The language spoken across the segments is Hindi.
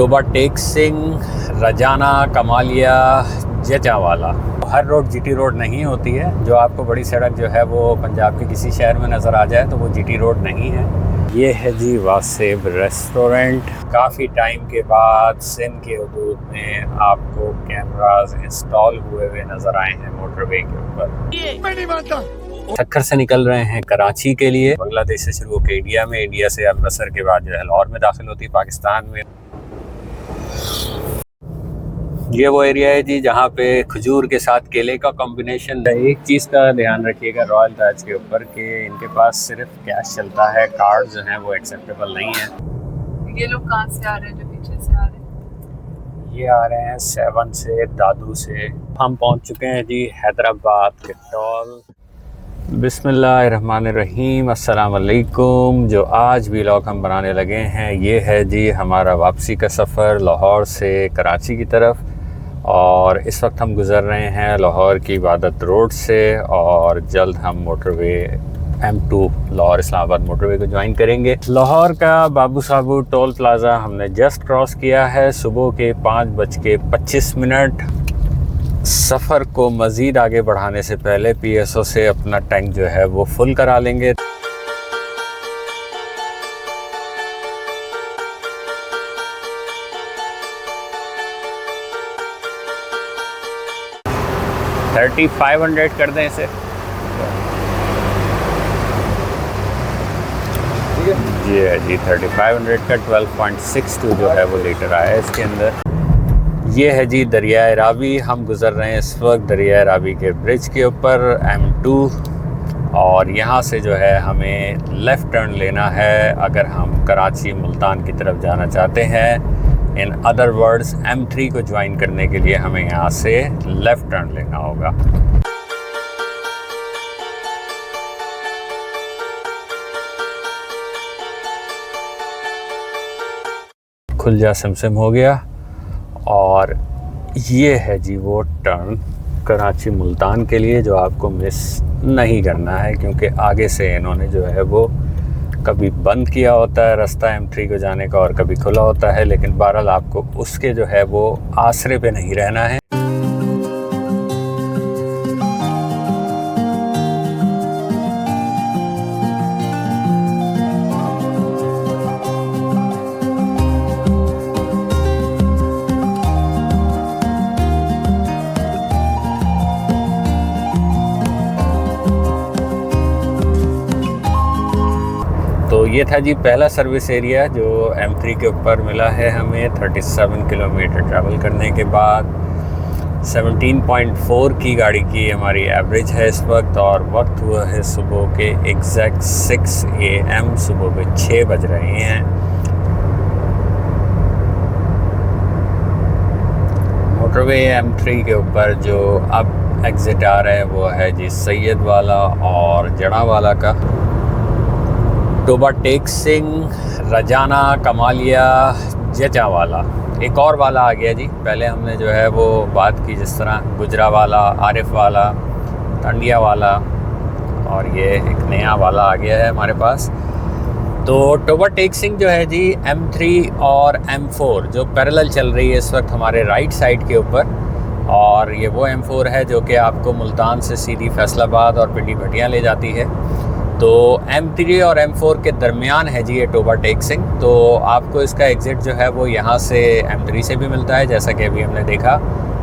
टोबा टेक सिंह, रजाना, कमालिया, जचावाला। हर रोड जीटी रोड नहीं होती है। जो आपको बड़ी सड़क जो है वो पंजाब के किसी शहर में नज़र आ जाए तो वो जीटी रोड नहीं है। ये है जी वासेब रेस्टोरेंट। काफ़ी टाइम के बाद सिंध के हदूद में आपको कैमरास इंस्टॉल हुए हुए नज़र आए हैं मोटरवे के ऊपर। सक्खर से निकल रहे हैं कराची के लिए। बांग्लादेश से शुरू होकर इंडिया में, इंडिया से अमृतसर के बाद जो है लाहौर में दाखिल होती है पाकिस्तान में। ये वो एरिया है जी जहाँ पे खजूर के साथ केले का कॉम्बिनेशन है। एक चीज़ का ध्यान रखिएगा रॉयल ताज के ऊपर कि इनके पास सिर्फ कैश चलता है, कार्ड जो हैं वो एक्सेप्टेबल नहीं है। ये लोग कहाँ से आ रहे हैं जो पीछे से आ रहे हैं? ये आ रहे हैं 7 से, दादू से। हम पहुँच चुके हैं जी हैदराबाद के टॉल। बिस्मिल्लाहिर्रहमानिर्रहीम, अस्सलाम वालेकुम। जो आज व्लॉग हम बनाने लगे हैं ये है जी हमारा वापसी का सफ़र लाहौर से कराची की तरफ। और इस वक्त हम गुज़र रहे हैं लाहौर की इबादत रोड से और जल्द हम motorway M2 Lahore Islamabad motorway को ज्वाइन करेंगे। लाहौर का बाबू साबू टोल प्लाज़ा हमने जस्ट क्रॉस किया है सुबह के 5:25। सफ़र को मज़ीद आगे बढ़ाने से पहले PSO से अपना टैंक जो है वो फुल करा लेंगे। $3500 कर दें इसे, ठीक है जी। है जी 3500 का 12.62 जो है वो लीटर आया है इसके अंदर। ये है जी दरियाए रावी। हम गुज़र रहे हैं इस वक्त दरियाए रावी के ब्रिज के ऊपर M2 और यहाँ से जो है हमें लेफ़्ट टर्न लेना है अगर हम कराची मुल्तान की तरफ जाना चाहते हैं। इन अदर वर्ड्स M3 को ज्वाइन करने के लिए हमें यहाँ से लेफ़्ट टर्न लेना होगा। खुलजा सिमसिम हो गया और ये है जी वो टर्न कराची मुल्तान के लिए जो आपको मिस नहीं करना है, क्योंकि आगे से इन्होंने जो है वो कभी बंद किया होता है रास्ता M3 को जाने का और कभी खुला होता है, लेकिन बहरहाल आपको उसके जो है वो आसरे पे नहीं रहना है। तो ये था जी पहला सर्विस एरिया जो M3 के ऊपर मिला है हमें। 37 किलोमीटर ट्रैवल करने के बाद 17.4 की गाड़ी की हमारी एवरेज है इस वक्त और वक्त हुआ है सुबह के एग्जैक्ट 6 AM, सुबह के 6 बज रहे हैं। मोटरवे M3 के ऊपर जो अब एग्ज़िट आ रहा है वो है जी सैयद वाला और जड़ा वाला का। टोबा टेक सिंह, रजाना, कमालिया, जचावाला, एक और वाला आ गया जी। पहले हमने जो है वो बात की जिस तरह गुजरा वाला, आरिफ वाला, टंडिया वाला, और ये एक नया वाला आ गया है हमारे पास। तो टोबा टेक सिंह जो है जी M3 और M4 जो पैरेलल चल रही है इस वक्त हमारे राइट साइड के ऊपर, और ये वो M4 है जो कि आपको मुल्तान से सीधी फैसलाबाद और पिंडी भटियाँ ले जाती है। तो M3 और M4 के दरमियान है जी ये टोबा टेक सिंह। तो आपको इसका एग्ज़िट जो है वो यहाँ से M3 से भी मिलता है जैसा कि अभी हमने देखा,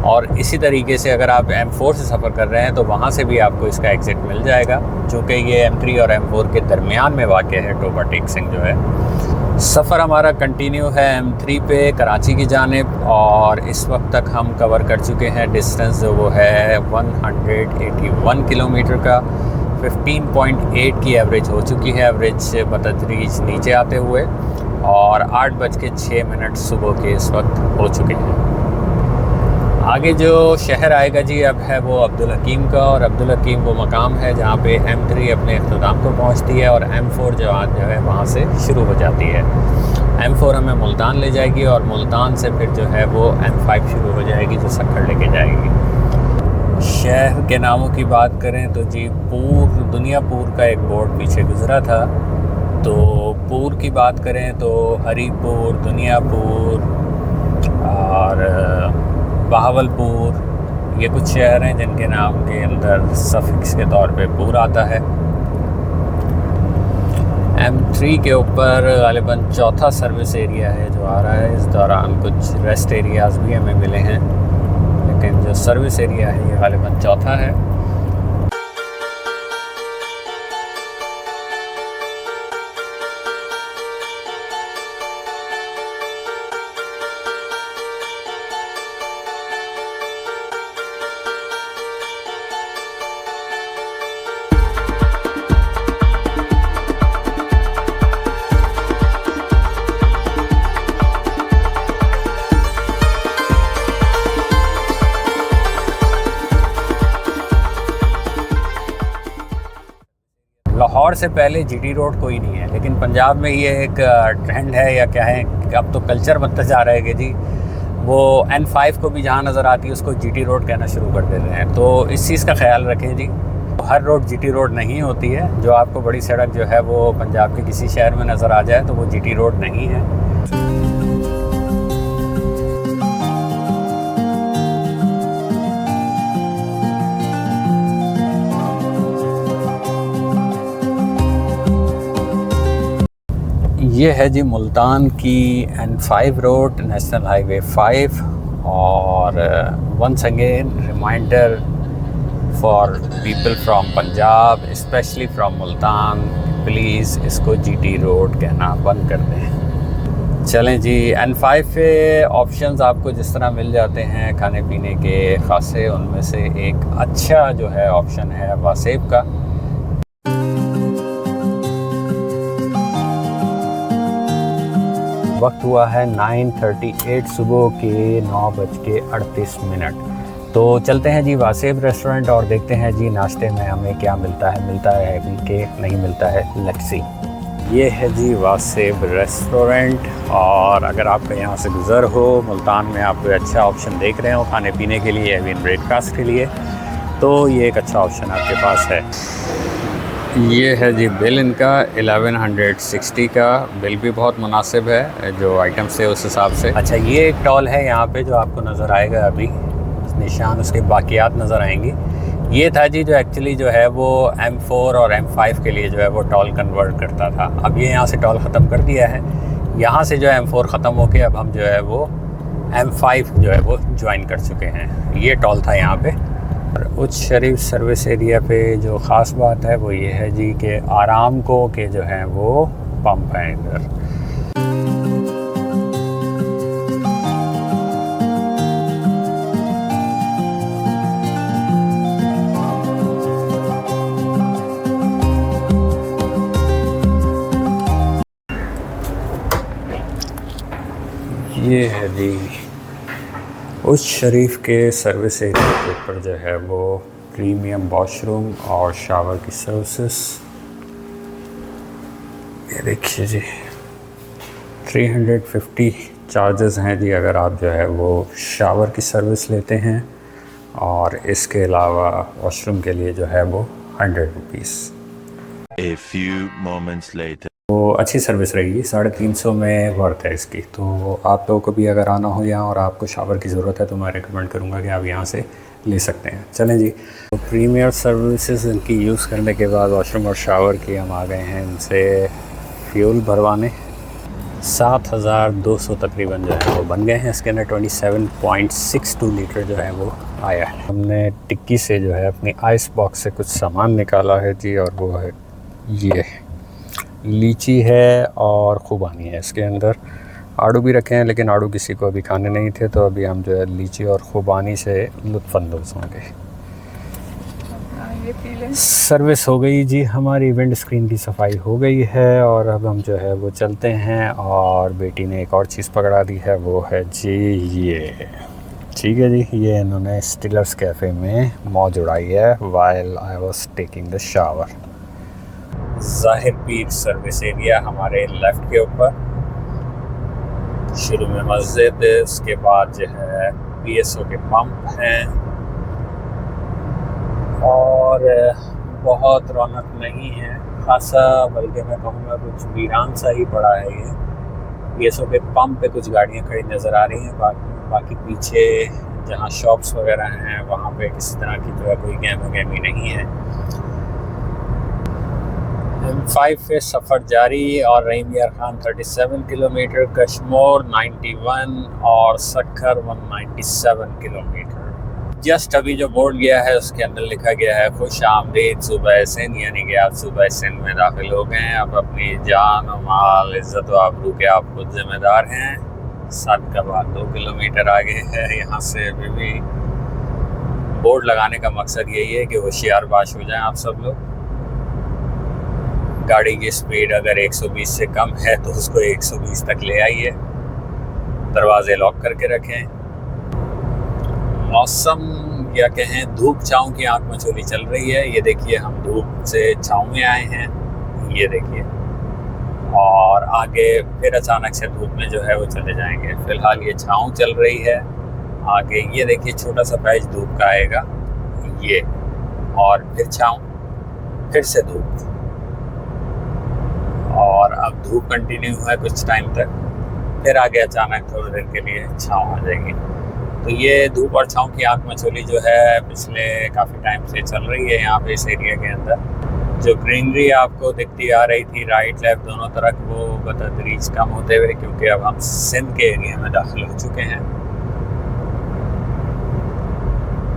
और इसी तरीके से अगर आप M4 से सफ़र कर रहे हैं तो वहाँ से भी आपको इसका एग्ज़िट मिल जाएगा, चूँकि ये M3 और M4 के दरमियान में वाक़ है टोबा टेक सिंह जो है। सफ़र हमारा कंटिन्यू है M3 पे कराची की जानिब, और इस वक्त तक हम कवर कर चुके हैं डिस्टेंस जो वो है 181 किलोमीटर का। 15.8 की एवरेज हो चुकी है, एवरेज बतदरीज नीचे आते हुए, और 8:06 सुबह के इस वक्त हो चुके हैं। आगे जो शहर आएगा जी अब है वो अब्दुल हकीम का, और अब्दुल हकीम वो मकाम है जहाँ पे M3 अपने इख्तिताम को पहुँचती है और M4 जो है वहाँ से शुरू हो जाती है। M4 हमें मुल्तान ले जाएगी और मुल्तान से फिर जो है वो M5 शुरू हो जाएगी जो सक्खर लेके जाएगी। शहर के नामों की बात करें तो जी दुनियापुर का एक बोर्ड पीछे गुजरा था, तो पुर की बात करें तो हरीपुर, दुनियापुर, बहावलपुर, ये कुछ शहर हैं जिनके नाम के अंदर सफिक्स के तौर पे पुर आता है। M3 के ऊपर गालिबन चौथा सर्विस एरिया है जो आ रहा है। इस दौरान कुछ रेस्ट एरियाज़ भी हमें मिले हैं, लेकिन जो सर्विस एरिया है ये गालिबन चौथा है। लाहौर से पहले GT रोड कोई नहीं है, लेकिन पंजाब में ये एक ट्रेंड है या क्या है, अब तो कल्चर बनता जा रहा है कि जी वो N5 को भी जहाँ नज़र आती है उसको GT रोड कहना शुरू कर देते हैं। तो इस चीज़ का ख्याल रखें जी, हर रोड GT रोड नहीं होती है। जो आपको बड़ी सड़क जो है वो पंजाब के किसी शहर में नज़र आ जाए तो वो GT रोड नहीं है। ये है जी मुल्तान की N5 रोड, नेशनल हाईवे 5। और once again reminder for people from Punjab, specially from Multan, please इसको GT रोड कहना बंद कर दें। चलें जी, N5 पे ऑप्शंस आपको जिस तरह मिल जाते हैं खाने पीने के खासे, उनमें से एक अच्छा जो है ऑप्शन है वासेब का। वक्त हुआ है 9:38 सुबह के 9:38। तो चलते हैं जी वासेब रेस्टोरेंट और देखते हैं जी नाश्ते में हमें क्या मिलता है कि नहीं मिलता है। Let's see. ये है जी वासेब रेस्टोरेंट, और अगर आप यहाँ से गुज़र हो मुल्तान में, आप कोई अच्छा ऑप्शन देख रहे हो खाने पीने के लिए, इवन ब्रेकफास्ट के लिए, तो ये एक अच्छा ऑप्शन आपके पास है। ये है जी बिल इनका 1160 का। बिल भी बहुत मुनासिब है जो आइटम्स थे उस हिसाब से। अच्छा, ये एक टॉल है यहाँ पे जो आपको नज़र आएगा, अभी निशान उसके बाकियात नज़र आएंगी। ये था जी जो एक्चुअली जो है वो M4 और M5 के लिए जो है वो टॉल कन्वर्ट करता था। अब ये यहाँ से टॉल ख़त्म कर दिया है। यहाँ से जो M4 ख़त्म होके अब हम जो है वो M5 जो है वो ज्वाइन कर चुके हैं। ये टॉल था यहाँ पे। उच्च शरीफ सर्विस एरिया पे जो ख़ास बात है वो ये है जी कि आरामको के जो हैं वो पंप हैं इधर। ये है जी उस शरीफ के सर्विस एरिया के ऊपर जो है वो प्रीमियम वॉशरूम और शावर की सर्विसेज। ये देखिए जी 350 चार्जेस हैं जी अगर आप जो है वो शावर की सर्विस लेते हैं, और इसके अलावा वॉशरूम के लिए जो है वो 100 rupees. A few moments later. तो अच्छी सर्विस रहेगी, 350 में वर्थ है इसकी। तो आप लोगों को भी अगर आना हो यहाँ और आपको शावर की ज़रूरत है तो मैं रिकमेंड करूँगा कि आप यहाँ से ले सकते हैं। चलें जी, तो प्रीमियर सर्विसेज इनकी यूज़ करने के बाद वॉशरूम और शावर की हम आ गए हैं इनसे फ्यूल भरवाने। 7,200 तकरीबन जो है वो बन गए हैं। इसके अंदर 27.62 लीटर जो है वो आया है। हमने टिक्की से जो है अपनी आइस बॉक्स से कुछ सामान निकाला है जी, और वो है ये लीची है और खुबानी है। इसके अंदर आड़ू भी रखे हैं, लेकिन आड़ू किसी को अभी खाने नहीं थे, तो अभी हम जो है लीची और खुबानी से लुत्फ़अंदोज़ होंगे। सर्विस हो गई जी, हमारी विंड स्क्रीन की सफाई हो गई है, और अब हम जो है वो चलते हैं। और बेटी ने एक और चीज़ पकड़ा दी है, वो है जी ये, ठीक है जी, ये इन्होंने स्टिलर्स कैफ़े में मौज उड़ाई है while I was taking the shower. ज़ाहिर पीर सर्विस एरिया हमारे लेफ़्ट के ऊपर, शुरू में मस्जिद, उसके बाद जो है PSO के पंप हैं, और बहुत रौनक नहीं है खासा, बल्कि मैं कहूँगा कुछ वीरान सा ही पड़ा है ये। PSO के पंप पे कुछ गाड़ियाँ खड़ी नज़र आ रही हैं, बाकी पीछे जहाँ शॉप्स वगैरह हैं वहाँ पे किसी तरह की जो है कोई गहमी नहीं है। M5 पे सफ़र जारी और रहीम यार खान 37 किलोमीटर, कश्मोर 91 और सखर 197 किलोमीटर। जस्ट अभी जो बोर्ड गया है उसके अंदर लिखा गया है खुश आमदीद सूबा सिंध, यानी कि आप सूबा सिंध में दाखिल हो गए हैं। आप अपनी जान और माल, इज़्ज़त व आबरू के आप खुद जिम्मेदार हैं। 7 का बाद 2 किलोमीटर आगे है। यहाँ से अभी भी बोर्ड लगाने का मकसद यही है कि होशियार बाश हो जाएं आप सब लोग। गाड़ी की स्पीड अगर 120 से कम है तो उसको 120 तक ले आइए। दरवाजे लॉक करके रखें। मौसम या कहें धूप छाँव की आंख मचोली चल रही है। ये देखिए हम धूप से छाँव में आए हैं, ये देखिए, और आगे फिर अचानक से धूप में जो है वो चले जाएंगे। फिलहाल ये छाँव चल रही है। आगे ये देखिए छोटा सा पैच धूप का आएगा ये, और फिर छाँव, फिर से धूप, और अब धूप कंटिन्यू है कुछ टाइम तक, फिर आगे अचानक थोड़ी देर के लिए छाँव आ जाएगी। तो ये धूप और छाँव की आंख मचोली जो है पिछले काफ़ी टाइम से चल रही है यहाँ पे इस एरिया के अंदर। जो ग्रीनरी आपको दिखती आ रही थी राइट लेफ्ट दोनों तरफ, वो बतदरीज कम होते हुए, क्योंकि अब हम सिंध के एरिया में दाखिल हो चुके हैं,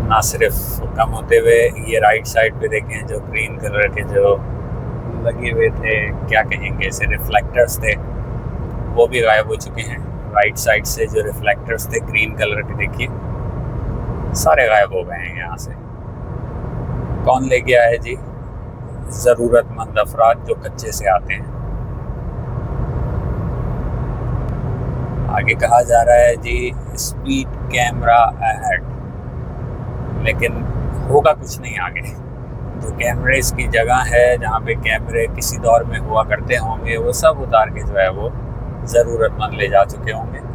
ना सिर्फ कम होते हुए, ये राइट साइड पे देखें जो ग्रीन कलर के जो लगे हुए थे, क्या कहेंगे इसे, रिफ्लेक्टर्स थे, वो भी गायब हो चुके हैं। राइट साइड से जो रिफ्लेक्टर्स थे ग्रीन कलर के, देखिए सारे गायब हो गए हैं यहाँ से। कौन ले गया है जी? ज़रूरतमंद अफराद जो कच्चे से आते हैं। आगे कहा जा रहा है जी स्पीड कैमरा अहेड, लेकिन होगा कुछ नहीं आगे। जो कैमरेज की जगह है जहाँ पे कैमरे किसी दौर में हुआ करते होंगे, वो सब उतार के जो है वो ज़रूरतमंद ले जा चुके होंगे।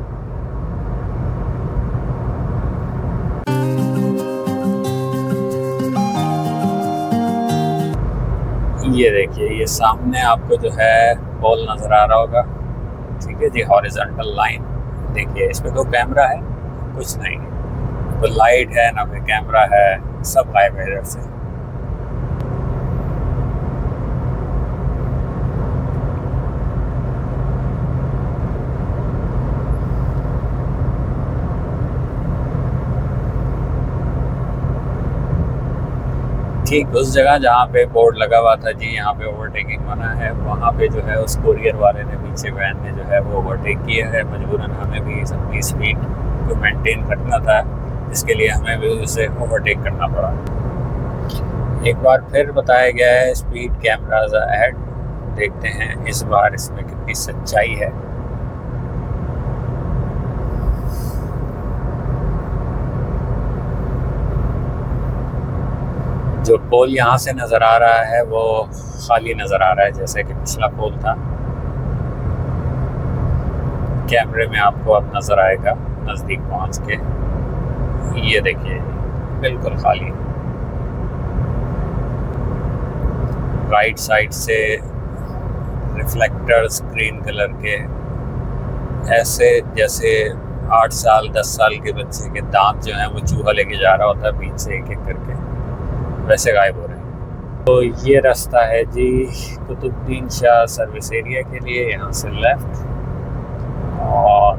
ये देखिए ये सामने आपको जो है पोल नज़र आ रहा होगा, ठीक है जी, हॉरिजॉन्टल लाइन। देखिए इस पे तो कैमरा है, कुछ नहीं, तो लाइट है ना, कोई कैमरा है, सब गायब है इधर से। ठीक उस जगह जहाँ पे बोर्ड लगा हुआ था जी यहाँ पे ओवरटेकिंग मना है, वहाँ पे जो है उस कोरियर वाले ने पीछे वैन ने जो है वो ओवरटेक किया है। मजबूरन हमें भी अपनी स्पीड को मेंटेन रखना था, इसके लिए हमें भी उसे ओवरटेक करना पड़ा। एक बार फिर बताया गया है स्पीड कैमराज अहेड। देखते हैं इस बार इसमें कितनी सच्चाई है। जो पोल यहाँ से नज़र आ रहा है वो खाली नज़र आ रहा है, जैसे कि पिछला पोल था। कैमरे में आपको अब नज़र आएगा नज़दीक पहुँच के, ये देखिए बिल्कुल खाली। राइट साइड से रिफ्लेक्टर्स ग्रीन कलर के, ऐसे जैसे 8 साल 10 साल के बच्चे के दांत जो हैं वो चूहा लेके जा रहा होता है बीच से एक एक करके, वैसे गायब हो रहे हैं। तो ये रास्ता है जी कुतुबुद्दीन शाह सर्विस एरिया के लिए, यहाँ से लेफ़्ट, और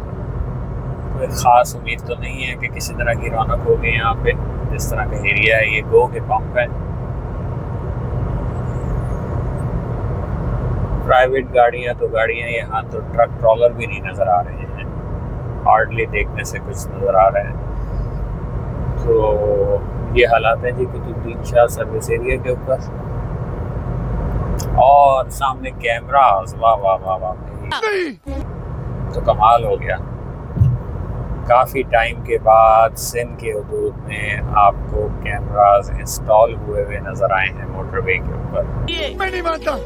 कोई ख़ास उम्मीद तो नहीं है कि किसी तरह की रौनक होगी यहाँ पे। जिस तरह का एरिया है ये गो के पंप है। प्राइवेट गाड़ियाँ तो गाड़ियाँ, यहाँ तो ट्रक ट्रॉलर भी नहीं नज़र आ रहे हैं, हार्डली देखने से कुछ नज़र आ रहे हैं। तो ये हालात है जी कुतुबुद्दीन शाह सर्विस एरिया के ऊपर, और सामने कैमरा, वाह वाह वाह वाह, तो कमाल हो गया। काफ़ी टाइम के बाद सिंध के हदूद में आपको कैमरास इंस्टॉल हुए नज़र आए हैं मोटरवे के ऊपर। मैं नहीं मानता।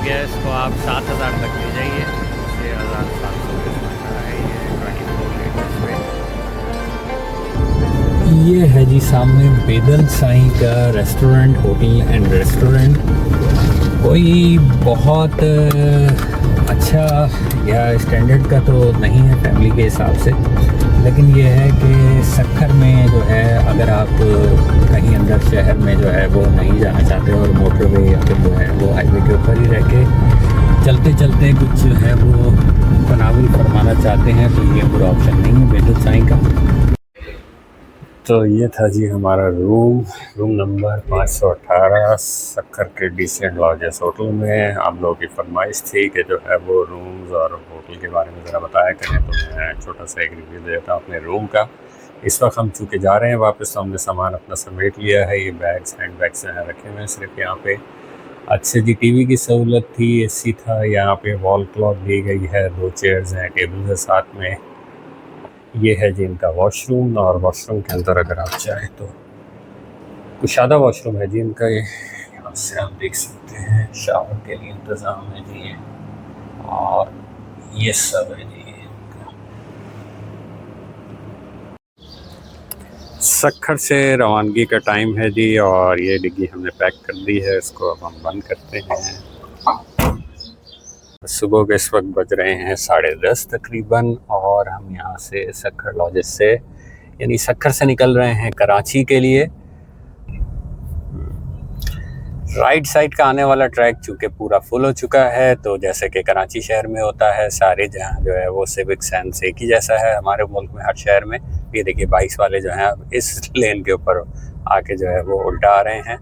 गया है, इसको आप 7,000 तक ले जाइए। 6,700 है ये 24 लीटर्स में। ये है जी सामने बेदल साईं का रेस्टोरेंट, होटल एंड रेस्टोरेंट। कोई बहुत अच्छा या स्टैंडर्ड का तो नहीं है फैमिली के हिसाब से, लेकिन ये है कि सक्खर में जो है अगर आप कहीं अंदर शहर में जो है वो नहीं जाना चाहते और मोटरवे या फिर जो है वो हाईवे के ऊपर ही रह के चलते चलते कुछ जो है वो तनावुल फरमाना चाहते हैं तो ये बुरा ऑप्शन नहीं है बेदल साईं का। तो ये था जी हमारा रूम नंबर 518 सक्खर के डिसेंट लॉजेस होटल में। आप लोगों की फरमाइश थी कि जो है वो रूम्स और होटल के बारे में ज़रा बताया करें, तो मैं छोटा सा एक रिव्यू देता हूँ अपने रूम का। इस वक्त हम चूँकि जा रहे हैं वापस, तो हमने सामान अपना समेट लिया है। ये बैग्स हैंड बैग्स यहाँ रखे हुए हैं सिर्फ। यहाँ पे अच्छे जी टीवी की सहूलत थी, एसी था, यहाँ पे वॉल क्लॉक दी गई है, 2 चेयर्स हैं, टेबल है साथ में। ये है जी इनका वॉशरूम, और वॉशरूम के अंदर अगर आप चाहें तो कुशादा वॉशरूम है जी इनका। ये यहाँ से आप देख सकते हैं, शावर के लिए इंतज़ाम है जी ये, और ये सब है जी इनका। सक्खर से रवानगी का टाइम है जी, और ये डिग्गी हमने पैक कर दी है, इसको अब हम बंद करते हैं। सुबह के इस वक्त बज रहे हैं 10:30 तकरीबन, और हम यहाँ से सक्खर लॉजेस से यानी सक्खर से निकल रहे हैं कराची के लिए। राइट साइड का आने वाला ट्रैक चूँकि पूरा फुल हो चुका है, तो जैसे कि कराची शहर में होता है सारे जहाँ जो है वो सिविक सेंस एक ही जैसा है हमारे मुल्क में हर शहर में। ये देखिए बाइक्स वाले जो हैं इस लेन के ऊपर आके जो है वो उल्टा आ रहे हैं।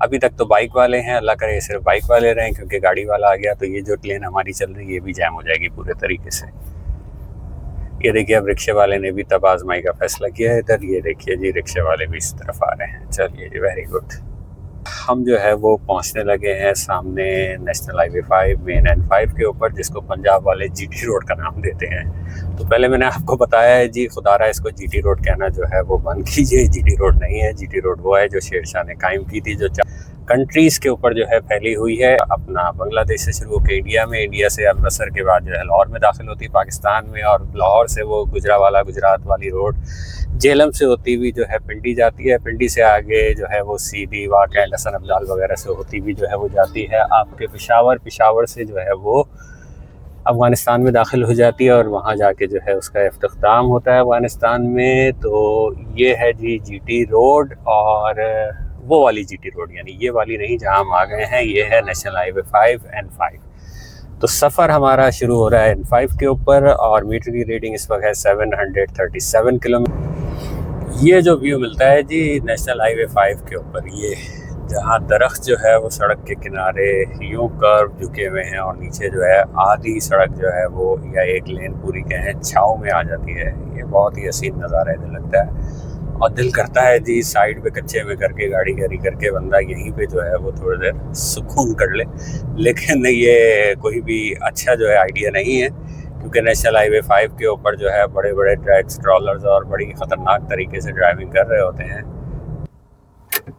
अभी तक तो बाइक वाले हैं, अल्लाह करे सिर्फ बाइक वाले रहें, क्योंकि गाड़ी वाला आ गया तो ये जो लेन हमारी चल रही है ये भी जैम हो जाएगी पूरे तरीके से। ये देखिए अब रिक्शे वाले ने भी तब आजमाई का फैसला किया है इधर। ये देखिए जी रिक्शे वाले भी इस तरफ आ रहे हैं। चलिए जी, वेरी गुड। हम जो है वो पहुंचने लगे हैं सामने नेशनल हाईवे 5 मेन N5 के ऊपर, जिसको पंजाब वाले GT रोड का नाम देते हैं। तो पहले मैंने आपको बताया है जी, खुदारा इसको GT रोड कहना जो है वो बंद कीजिए। GT रोड नहीं है, GT रोड वो है जो शेरशाह ने कायम की थी, जो कंट्रीज़ के ऊपर जो है फैली हुई है। अपना बांग्लादेश से शुरू होकर इंडिया में, इंडिया से अमृतसर के बाद जो है लाहौर में दाखिल होती है पाकिस्तान में, और लाहौर से वो गुजरावाला गुजरात वाली रोड जेलम से होती हुई जो है पिंडी जाती है। पिंडी से आगे जो है वो सीधी वाक़ हसन अब्दाल वगैरह से होती हुई जो है वो जाती है आपके पेशावर। पेशावर से जो है वो अफ़गानिस्तान में दाखिल हो जाती है, और वहाँ जाके जो है उसका इख्तिताम होता है अफ़गानिस्तान में। तो ये है जी GT रोड, और वो वाली GT रोड यानी ये वाली नहीं जहाँ हम आ गए हैं, ये है नेशनल हाईवे 5 N5। तो सफ़र हमारा शुरू हो रहा है N5 के ऊपर, और मीटर की रीडिंग इस वक्त है 737 किलोमीटर। ये जो व्यू मिलता है जी नेशनल हाईवे 5 के ऊपर, ये जहाँ दरख्त जो है वो सड़क के किनारे यूं कर्व झुके हुए हैं, और नीचे जो है आधी सड़क जो है वो या एक लेन पूरी कहें छाँव में आ जाती है। ये बहुत ही हसीन नज़ारा है लगता है, और दिल करता है जी साइड पे कच्चे में करके गाड़ी कैरी करके बंदा यहीं पे जो है वो थोड़ी देर सुकून कर ले। लेकिन ये कोई भी अच्छा जो है आइडिया नहीं है, क्योंकि नेशनल हाईवे 5 के ऊपर जो है बड़े बड़े ट्रक्स, ट्रॉलर्स और बड़ी ख़तरनाक तरीके से ड्राइविंग कर रहे होते हैं।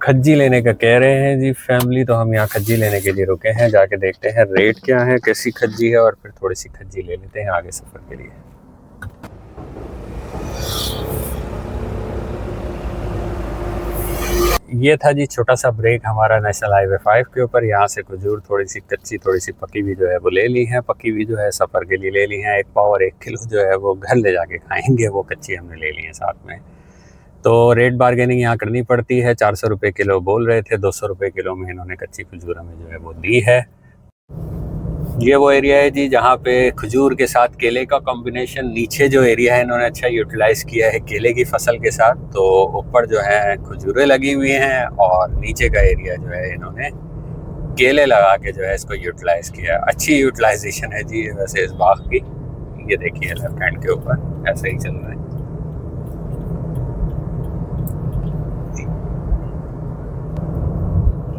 खज्जी लेने का कह रहे हैं जी फैमिली, तो हम यहाँ खज्जी लेने के लिए रुके हैं। जाके देखते हैं रेट क्या है, कैसी खज्जी है, और फिर थोड़ी सी खज्जी ले लेते हैं आगे सफ़र के लिए। ये था जी छोटा सा ब्रेक हमारा नेशनल हाईवे 5 के ऊपर। यहाँ से खजूर थोड़ी सी कच्ची थोड़ी सी पकी भी जो है वो ले ली है, पकी भी जो है सफ़र के लिए ले ली हैं। 1 पाव और 1 किलो जो है वो घर ले जाके खाएंगे, वो कच्ची हमने ले ली है साथ में। तो रेट बारगेनिंग यहाँ करनी पड़ती है। 400 रुपये किलो बोल रहे थे, 200 रुपये किलो में इन्होंने कच्ची खजूर हमें जो है वो दी है। ये वो एरिया है जी जहाँ पे खजूर के साथ केले का कॉम्बिनेशन, नीचे जो एरिया है इन्होंने अच्छा यूटिलाइज़ किया है केले की फसल के साथ। तो ऊपर जो है खजूरें लगी हुई हैं, और नीचे का एरिया जो है इन्होंने केले लगा के जो है इसको यूटिलाइज़ किया है। अच्छी यूटिलाइजेशन है जी वैसे इस बाग की। ये देखिए लेफ्ट हैंड के ऊपर ऐसे ही चल रहा है।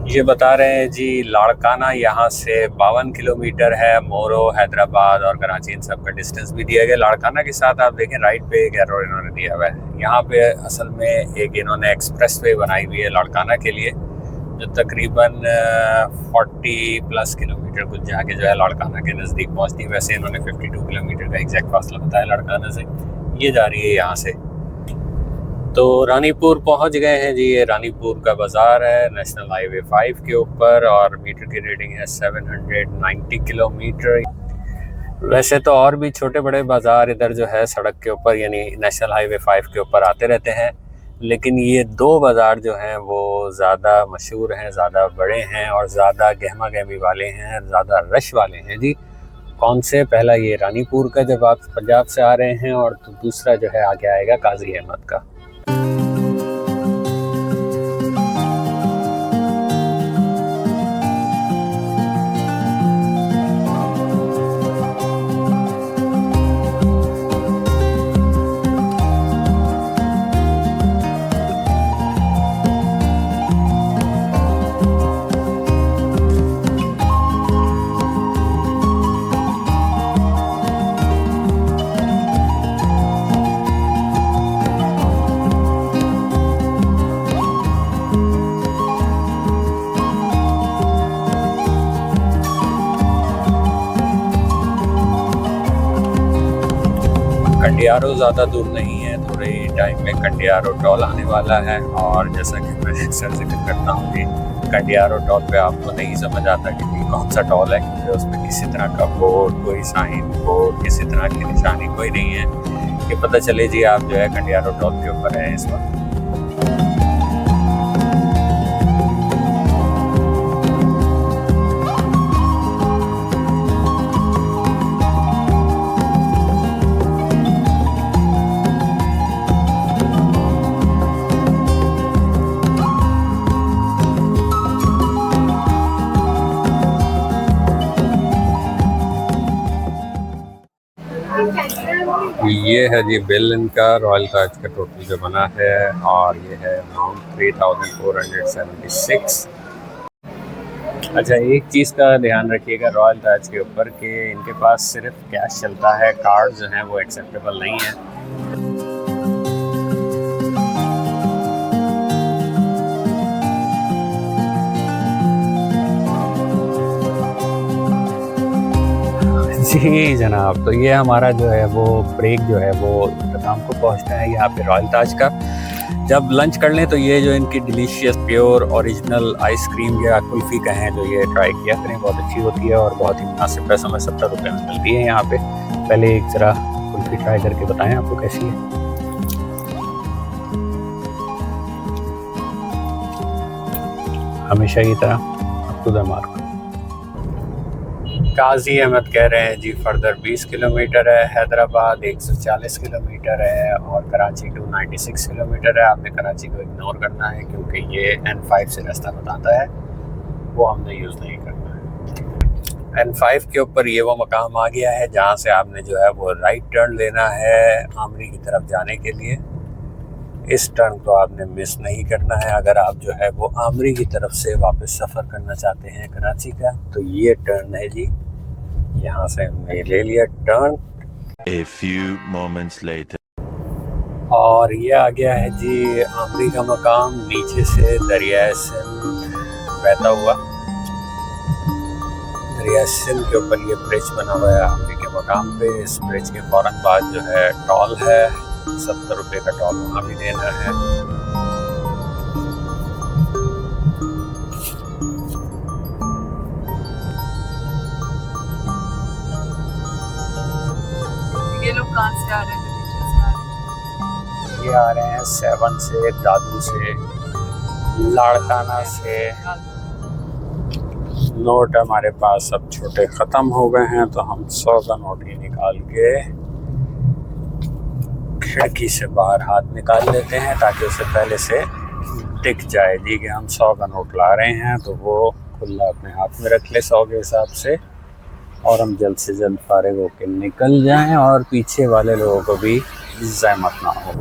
ये बता रहे हैं जी लाड़काना यहाँ से 52 किलोमीटर है। मोरो, हैदराबाद और कराची इन सब का डिस्टेंस भी दिया गया। लाड़काना के साथ आप देखें राइट पे एक एरो इन्होंने दिया हुआ है। यहाँ पे असल में एक इन्होंने एक्सप्रेस वे बनाई हुई है लाड़काना के लिए, जो तकरीबन 40 प्लस किलोमीटर कुछ जाके जो है लाड़काना के नज़दीक पहुंचती है। वैसे इन्होंने 52 किलोमीटर का एग्जैक्ट फासला बताया लाड़काना से। ये जा रही है यहाँ से। तो रानीपुर पहुंच गए हैं जी। ये रानीपुर का बाज़ार है नेशनल हाईवे 5 के ऊपर और मीटर की रेटिंग है 790 किलोमीटर। वैसे तो और भी छोटे बड़े बाज़ार इधर जो है सड़क के ऊपर यानी नेशनल हाईवे 5 के ऊपर आते रहते हैं, लेकिन ये दो बाज़ार जो हैं वो ज़्यादा मशहूर हैं, ज़्यादा बड़े हैं और ज़्यादा गहमा गहमी वाले हैं, ज़्यादा रश वाले हैं जी। कौन से? पहला ये रानीपुर का जब आप पंजाब से आ रहे हैं, और तो दूसरा जो है आगे आएगा काजी अहमद का। कंडियारो ज़्यादा दूर नहीं है, थोड़े ही टाइम में कंडियारो टोल आने वाला है। और जैसा कि मैं अक्सर जिक्र करता हूँ कि कंडियारो टोल पे आपको नहीं समझ आता कि कौन सा टोल है, क्योंकि उसमें किसी तरह का बोर्ड, कोई साइन बोर्ड, किसी तरह की निशानी कोई नहीं है कि पता चले जी आप जो है कंडियारो टोल के ऊपर हैं इस वक्त। ये है जी बिल इनका रॉयल ताज का टोटल जो बना है, और ये है अमाउंट 3476। अच्छा, एक चीज़ का ध्यान रखिएगा रॉयल ताज के ऊपर कि इनके पास सिर्फ कैश चलता है, कार्ड जो हैं वो एक्सेप्टेबल नहीं है। जी जनाब, तो ये हमारा जो है वो ब्रेक जो है वो इख्तिताम को पहुंचता है यहाँ पे रॉयल ताज का। जब लंच कर लें तो ये जो इनकी डिलीशियस प्योर ओरिजिनल आइसक्रीम या कुल्फ़ी कहें, जो ये ट्राई किया करें, बहुत अच्छी होती है और बहुत ही मुनासिब पैसों में 70 रुपये में मिलती है यहाँ पे। पहले एक ज़रा कुल्फ़ी ट्राई करके बताएं आपको कैसी है। हमेशा की तरह अप टू द मार्क। काजी अहमद कह रहे हैं जी फर्दर 20 किलोमीटर है, हैदराबाद 140 किलोमीटर है और कराची 296 किलोमीटर है। आपने कराची को इग्नोर करना है क्योंकि ये N5 से रास्ता बताता है, वो हमने यूज़ नहीं करना है। N5 के ऊपर ये वो मकाम आ गया है जहाँ से आपने जो है वो राइट टर्न लेना है आमरी की तरफ जाने के लिए। इस टर्न को आपने मिस नहीं करना है अगर आप जो है वो आमरी की तरफ से वापस सफ़र करना चाहते हैं कराची का। तो ये टर्न है जी, यहाँ से हमने ले लिया turn. A few moments later. और ये आ गया है जी आमरी का मकाम, नीचे से दरिया सिंध बहता हुआ। दरिया सिंध के ऊपर ये ब्रिज बना हुआ है आमरी के मकाम पे। इस ब्रिज के फौरन बाद जो है टोल है, 70 रुपये का टोल वहाँ भी देना है। ये लोग कहाँ से आ रहे हैं? पीछे से आ रहे हैं। ये आ रहे हैं 7 से, दादू से, लाड़काना से। नोट हमारे पास अब छोटे ख़त्म हो गए हैं तो हम 100 का नोट ही निकाल के खिड़की से बाहर हाथ निकाल लेते हैं ताकि उसे पहले से दिख जाए जी कि हम 100 का नोट ला रहे हैं। तो वो खुला अपने हाथ में रख ले 100 के हिसाब से, और हम जल्द से जल्द फारिग होकर निकल जाएं और पीछे वाले लोगों को भी ज़हमत ना हो।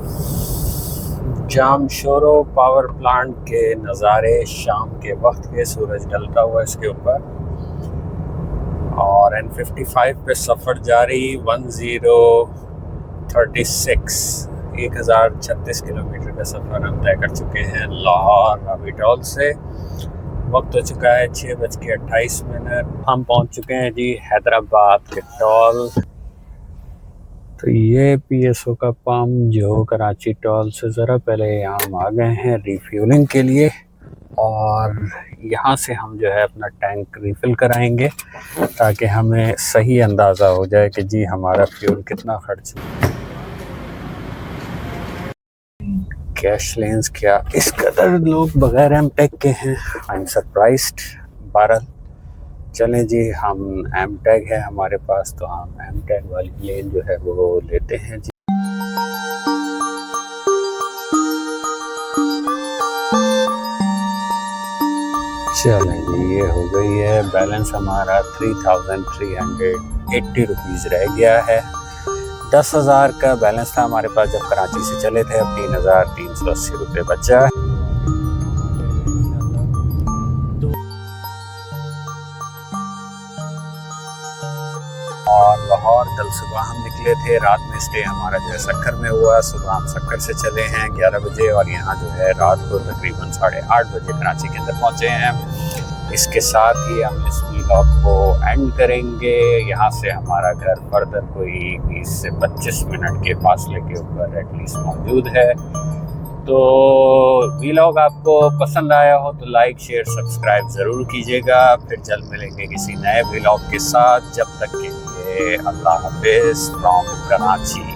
जामशोरो पावर प्लांट के नज़ारे शाम के वक्त के, सूरज ढलता हुआ इसके ऊपर, और N55 पे सफ़र जारी 1036 किलोमीटर का सफ़र हम तय कर चुके हैं लाहौर रावी टोल से। वक्त हो चुका है 6:28। हम पहुंच चुके हैं जी हैदराबाद के टोल। तो ये PSO का पंप जो कराची टोल से ज़रा पहले यहाँ हम आ गए हैं रिफ्यूलिंग के लिए, और यहाँ से हम जो है अपना टैंक रिफ़िल कराएंगे ताकि हमें सही अंदाज़ा हो जाए कि जी हमारा फ्यूल कितना खर्च है। कैश लेंस क्या इस कदर लोग बगैर एमटेक के हैं, आई एम सरप्राइज्ड। बहरहाल चलें जी, हम एमटेक है हमारे पास तो हम एमटेक वाली लेन जो है वो लेते हैं जी। चलें जी, ये हो गई है। बैलेंस हमारा 3,380 रुपीज़ रह गया है। 10,000 का बैलेंस था हमारे पास जब कराची से चले थे, अब 3,380 रुपये बचा है। और लाहौर कल सुबह हम निकले थे, रात में स्टे हमारा जो है सक्खर में हुआ। सुबह हम सक्खर से चले हैं 11 बजे और यहाँ जो है रात को तकरीबन 8:30 बजे कराची के अंदर पहुँचे हैं। इसके साथ ही हम इस व्लॉग को एंड करेंगे। यहाँ से हमारा घर फर्दर कोई 20 से 25 मिनट के फासले के ऊपर एटलीस्ट मौजूद है। तो व्लॉग आपको पसंद आया हो तो लाइक शेयर सब्सक्राइब ज़रूर कीजिएगा। फिर जल्द मिलेंगे किसी नए व्लॉग के साथ। जब तक के लिए अल्लाह हाफ़िज़ फ्रॉम कराची।